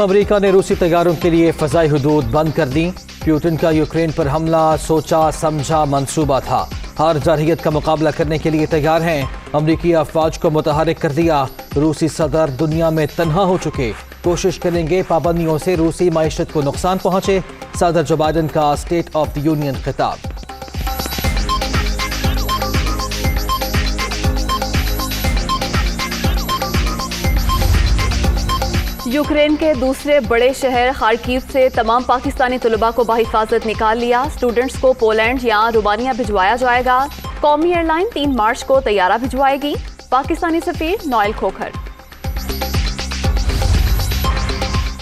امریکہ نے روسی طیاروں کے لیے فضائی حدود بند کر دی۔ پیوٹن کا یوکرین پر حملہ سوچا سمجھا منصوبہ تھا، ہر جارحیت کا مقابلہ کرنے کے لیے تیار ہیں۔ امریکی افواج کو متحرک کر دیا۔ روسی صدر دنیا میں تنہا ہو چکے، کوشش کریں گے پابندیوں سے روسی معیشت کو نقصان پہنچے۔ صدر جو بائیڈن کا اسٹیٹ آف دی یونین خطاب۔ یوکرین کے دوسرے بڑے شہر خارکیو سے تمام پاکستانی طلباء کو بحفاظت نکال لیا۔ اسٹوڈنٹس کو پولینڈ یا رومانیہ بھجوایا جائے گا۔ قومی ایئر لائن 3 مارچ کو طیارہ بھجوائے گی۔ پاکستانی سفیر نوئل کھوکھر۔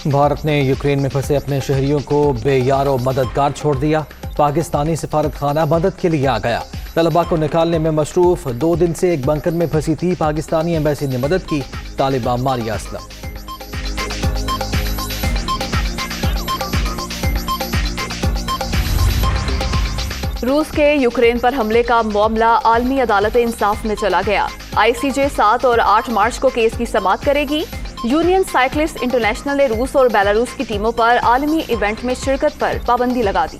بھارت نے یوکرین میں پھنسے اپنے شہریوں کو بے یار و مددگار چھوڑ دیا۔ پاکستانی سفارت خانہ مدد کے لیے آ گیا۔ طلباء کو نکالنے میں مصروف، 2 دن سے ایک بنکر میں پھنسی تھی پاکستانی ایمبیسی نے مدد کی۔ طالبہ ماریہ اسلم۔ روس کے یوکرین پر حملے کا معاملہ عالمی عدالت انصاف میں چلا گیا۔ ICJ 7 اور 8 مارچ کو کیس کی سماعت کرے گی۔ یونین سائیکلسٹ انٹرنیشنل نے روس اور بیلاروس کی ٹیموں پر عالمی ایونٹ میں شرکت پر پابندی لگا دی۔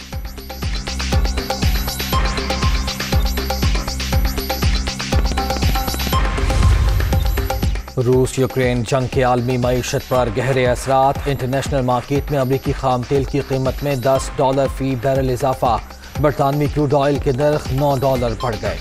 روس یوکرین جنگ کے عالمی معیشت پر گہرے اثرات۔ انٹرنیشنل مارکیٹ میں امریکی خام تیل کی قیمت میں $10 فی بیرل اضافہ۔ برطانوی کروڈ آئل کے نرخ $9 بڑھ گئے۔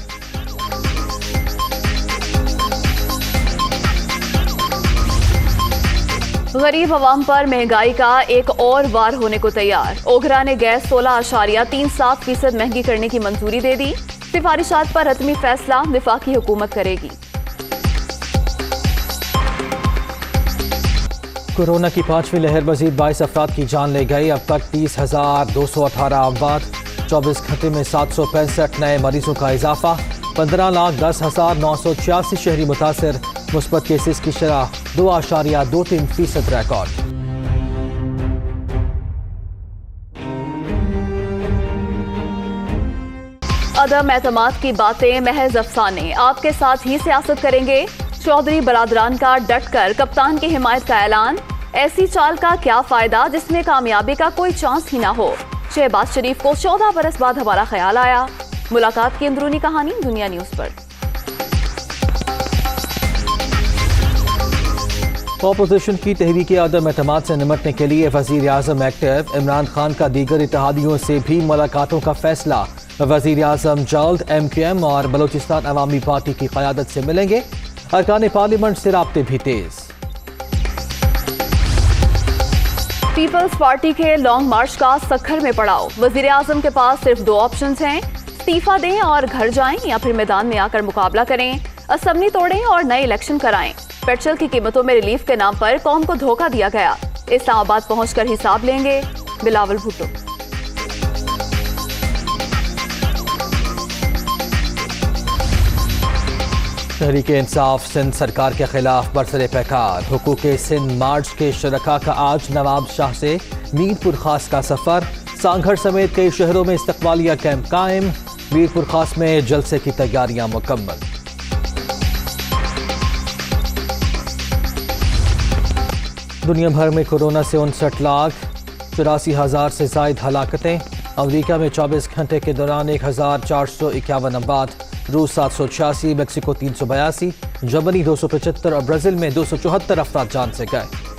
غریب عوام پر مہنگائی کا ایک اور وار ہونے کو تیار۔ اوگرا نے گیس 16.37% مہنگی کرنے کی منظوری دے دی۔ سفارشات پر حتمی فیصلہ وفاقی حکومت کرے گی۔ کورونا کی 5ویں لہر مزید 22 افراد کی جان لے گئی۔ اب تک 30,218 اموات، 24 گھنٹے میں 765 نئے مریضوں کا اضافہ۔ 15,10,986 شہری متاثر۔ مثبت کیسز کی شرح 2.23% ریکارڈ۔ عدم اعتماد کی باتیں محض افسانے، آپ کے ساتھ ہی سیاست کریں گے۔ چودھری برادران کا ڈٹ کر کپتان کی حمایت کا اعلان۔ ایسی چال کا کیا فائدہ جس میں کامیابی کا کوئی چانس ہی نہ ہو۔ شہباز شریف کو 14 برس بعد ہمارا خیال آیا۔ ملاقات کی اندرونی کہانی دنیا نیوز پر۔ اپوزیشن کی تحریک عدم اعتماد سے نمٹنے کے لیے وزیر اعظم ایکٹیو۔ عمران خان کا دیگر اتحادیوں سے بھی ملاقاتوں کا فیصلہ۔ وزیر اعظم جلد MQM اور بلوچستان عوامی پارٹی کی قیادت سے ملیں گے۔ ارکان پارلیمنٹ سے رابطے بھی تیز۔ پیپلز پارٹی کے لانگ مارچ کا سکھر میں پڑاؤ۔ وزیر اعظم کے پاس صرف 2 آپشنز ہیں، استعفیٰ دیں اور گھر جائیں یا پھر میدان میں آ کر مقابلہ کریں، اسمبلی توڑیں اور نئے الیکشن کرائیں۔ پیٹرول کی قیمتوں میں ریلیف کے نام پر قوم کو دھوکہ دیا گیا، اسلام آباد پہنچ کر حساب لیں گے، بلاول بھٹو۔ تحریک انصاف سندھ سرکار کے خلاف برسر پیکار۔ حقوق سندھ مارچ کے شرکاء کا آج نواب شاہ سے میر پور خاص کا سفر۔ سانگھڑ سمیت کئی شہروں میں استقبالیہ کیمپ قائم۔ میر پور خاص میں جلسے کی تیاریاں مکمل۔ دنیا بھر میں کورونا سے 59,84,000 سے زائد ہلاکتیں۔ امریکہ میں 24 گھنٹے کے دوران 1,451 اموات، روس 786، میکسیکو 382، جرمنی 275 اور برازیل میں 274 افراد جان سے گئے۔